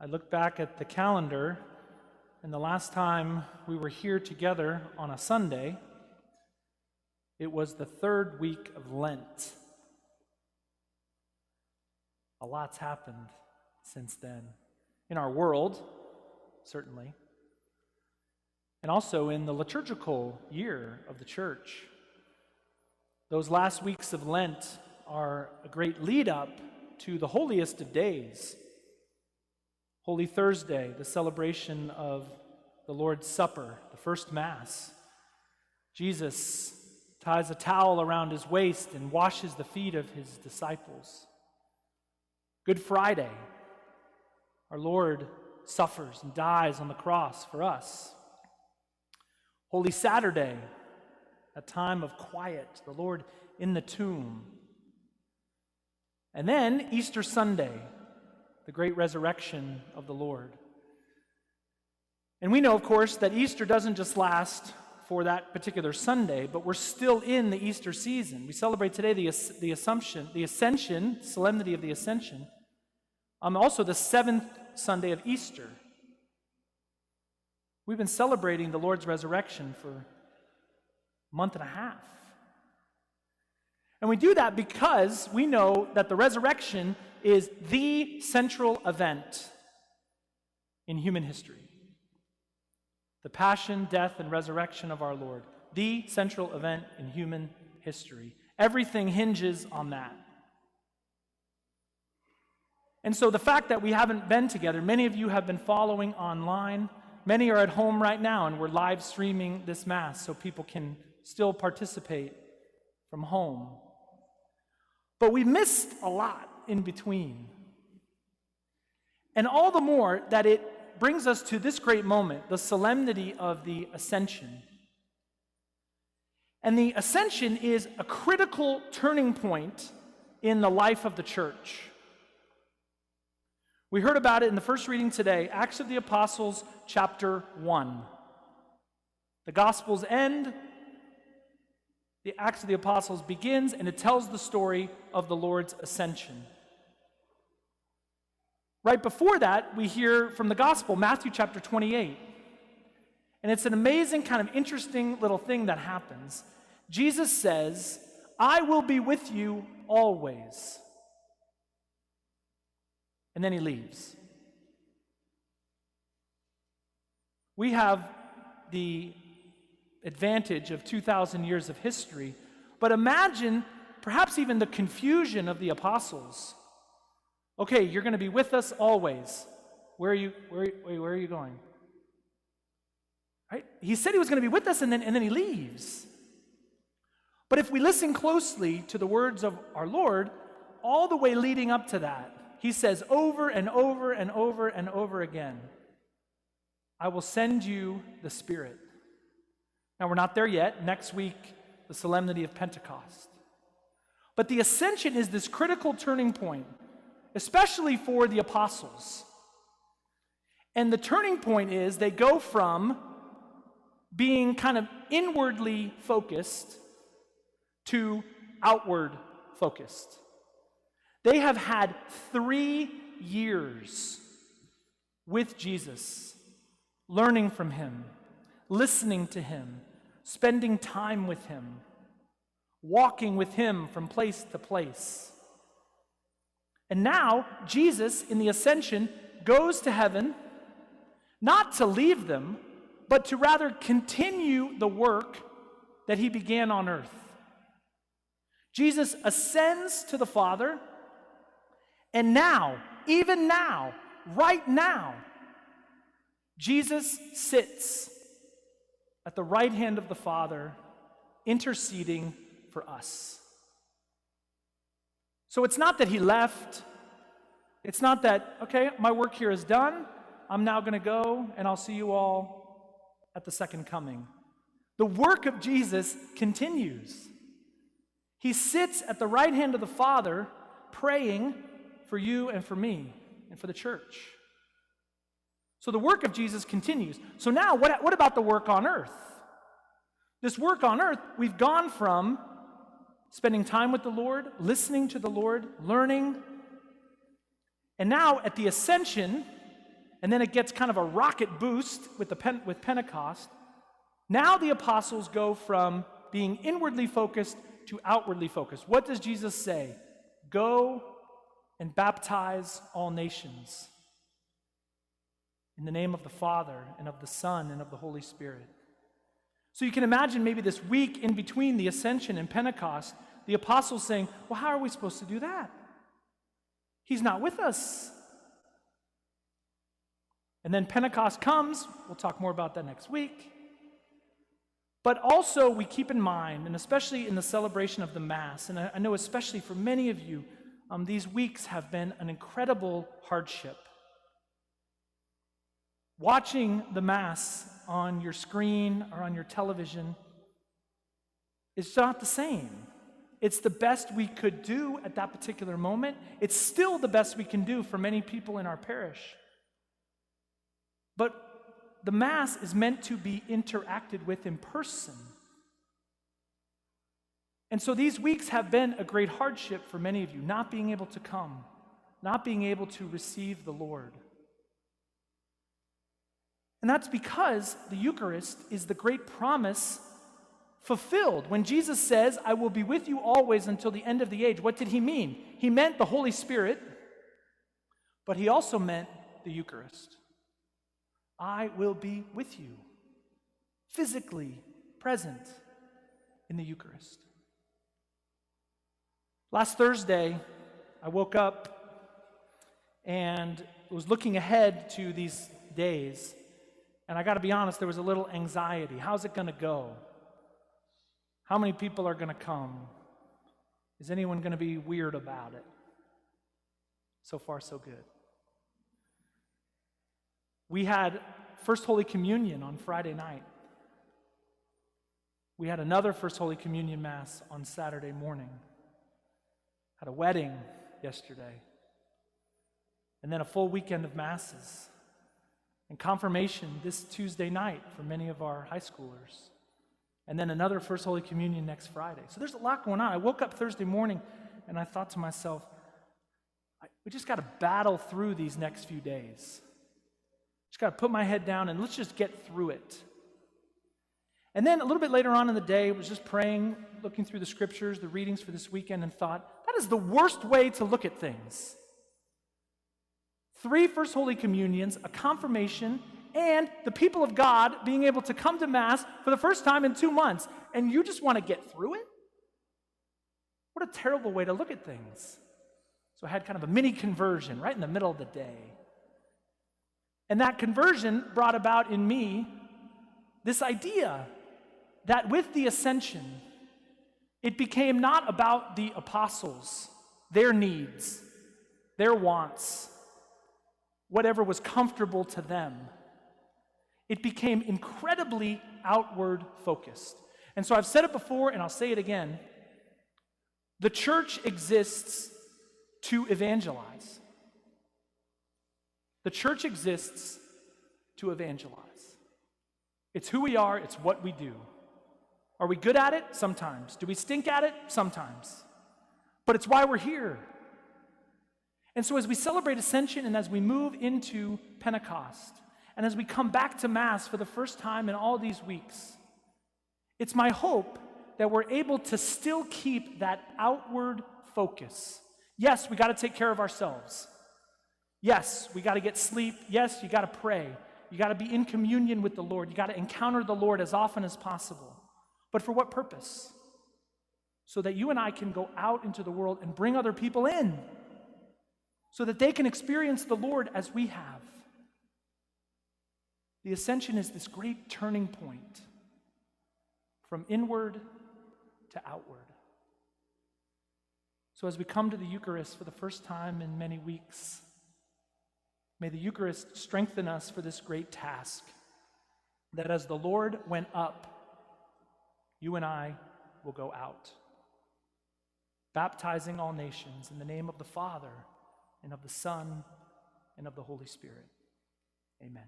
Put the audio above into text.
I look back at the calendar, and the last time we were here together on a Sunday, it was the third week of Lent. A lot's happened since then. In our world, certainly. And also in the liturgical year of the church. Those last weeks of Lent are a great lead-up to the holiest of days. Holy Thursday, the celebration of the Lord's Supper, the first Mass. Jesus ties a towel around his waist and washes the feet of his disciples. Good Friday, our Lord suffers and dies on the cross for us. Holy Saturday, a time of quiet, the Lord in the tomb. And then Easter Sunday, the great resurrection of the Lord. And we know, of course, that Easter doesn't just last for that particular Sunday, but we're still in the Easter season. We celebrate today the Ascension, Solemnity of the Ascension. Also the seventh Sunday of Easter. We've been celebrating the Lord's resurrection for a month and a half. And we do that because we know that the resurrection is the central event in human history. The passion, death, and resurrection of our Lord. The central event in human history. Everything hinges on that. And so the fact that we haven't been together, many of you have been following online. Many are at home right now, and we're live streaming this Mass so people can still participate from home. But we missed a lot in between. And all the more that it brings us to this great moment, the solemnity of the Ascension. And the Ascension is a critical turning point in the life of the church. We heard about it in the first reading today, Acts of the Apostles, chapter 1. The Gospels end, the Acts of the Apostles begins, and it tells the story of the Lord's ascension. Right before that, we hear from the Gospel, Matthew chapter 28. And it's an amazing, kind of interesting little thing that happens. Jesus says, "I will be with you always." And then he leaves. We have the advantage of 2,000 years of history, but imagine perhaps even the confusion of the apostles. Okay, you're going to be with us always. Where are you going? Right? He said he was going to be with us, and then he leaves. But if we listen closely to the words of our Lord, all the way leading up to that, he says over and over and over and over again, "I will send you the Spirit." Now, we're not there yet. Next week, the Solemnity of Pentecost. But the Ascension is this critical turning point, especially for the apostles. And the turning point is they go from being kind of inwardly focused to outward focused. They have had 3 years with Jesus, learning from him, listening to him, spending time with him, walking with him from place to place. And now, Jesus, in the Ascension, goes to heaven, not to leave them, but to rather continue the work that he began on earth. Jesus ascends to the Father, and now, even now, right now, Jesus sits at the right hand of the Father, interceding for us. So it's not that he left. It's not that, okay, my work here is done. I'm now going to go, and I'll see you all at the second coming. The work of Jesus continues. He sits at the right hand of the Father, praying for you and for me and for the church. So the work of Jesus continues. So now, what about the work on earth? This work on earth, we've gone from spending time with the Lord, listening to the Lord, learning, and now at the Ascension, and then it gets kind of a rocket boost with Pentecost. Now the apostles go from being inwardly focused to outwardly focused. What does Jesus say? Go and baptize all nations in the name of the Father and of the Son and of the Holy Spirit. So you can imagine maybe this week in between the Ascension and Pentecost, the apostles saying, well, how are we supposed to do that? He's not with us. And then Pentecost comes. We'll talk more about that next week. But also we keep in mind, and especially in the celebration of the Mass, and I know especially for many of you, these weeks have been an incredible hardship. Watching the Mass on your screen or on your television is not the same. It's the best we could do at that particular moment. It's still the best we can do for many people in our parish. But the Mass is meant to be interacted with in person. And so these weeks have been a great hardship for many of you, not being able to come, not being able to receive the Lord. And that's because the Eucharist is the great promise fulfilled. When Jesus says, I will be with you always until the end of the age, what did he mean? He meant the Holy Spirit, but he also meant the Eucharist. I will be with you, physically present in the Eucharist. Last Thursday, I woke up and was looking ahead to these days, and I got to be honest, there was a little anxiety. How's it going to go? How many people are going to come? Is anyone going to be weird about it? So far, so good. We had First Holy Communion on Friday night. We had another First Holy Communion Mass on Saturday morning. Had a wedding yesterday. And then a full weekend of Masses. And confirmation this Tuesday night for many of our high schoolers. And then another First Holy Communion next Friday. So there's a lot going on. I woke up Thursday morning and I thought to myself, we just got to battle through these next few days. Just got to put my head down and let's just get through it. And then a little bit later on in the day, I was just praying, looking through the scriptures, the readings for this weekend, and thought, that is the worst way to look at things. 3 First Holy Communions, a confirmation, and the people of God being able to come to Mass for the first time in 2 months, and you just want to get through it? What a terrible way to look at things. So I had kind of a mini conversion right in the middle of the day. And that conversion brought about in me this idea that with the Ascension, it became not about the apostles, their needs, their wants, whatever was comfortable to them. It became incredibly outward focused. And so I've said it before and I'll say it again. The church exists to evangelize. The church exists to evangelize. It's who we are, it's what we do. Are we good at it? Sometimes. Do we stink at it? Sometimes. But it's why we're here. And so as we celebrate Ascension and as we move into Pentecost, and as we come back to Mass for the first time in all these weeks, it's my hope that we're able to still keep that outward focus. Yes, we got to take care of ourselves. Yes, we got to get sleep. Yes, you got to pray. You got to be in communion with the Lord. You got to encounter the Lord as often as possible. But for what purpose? So that you and I can go out into the world and bring other people in. So that they can experience the Lord as we have. The Ascension is this great turning point from inward to outward. So as we come to the Eucharist for the first time in many weeks, may the Eucharist strengthen us for this great task, that as the Lord went up, you and I will go out, baptizing all nations in the name of the Father, and of the Son, and of the Holy Spirit. Amen.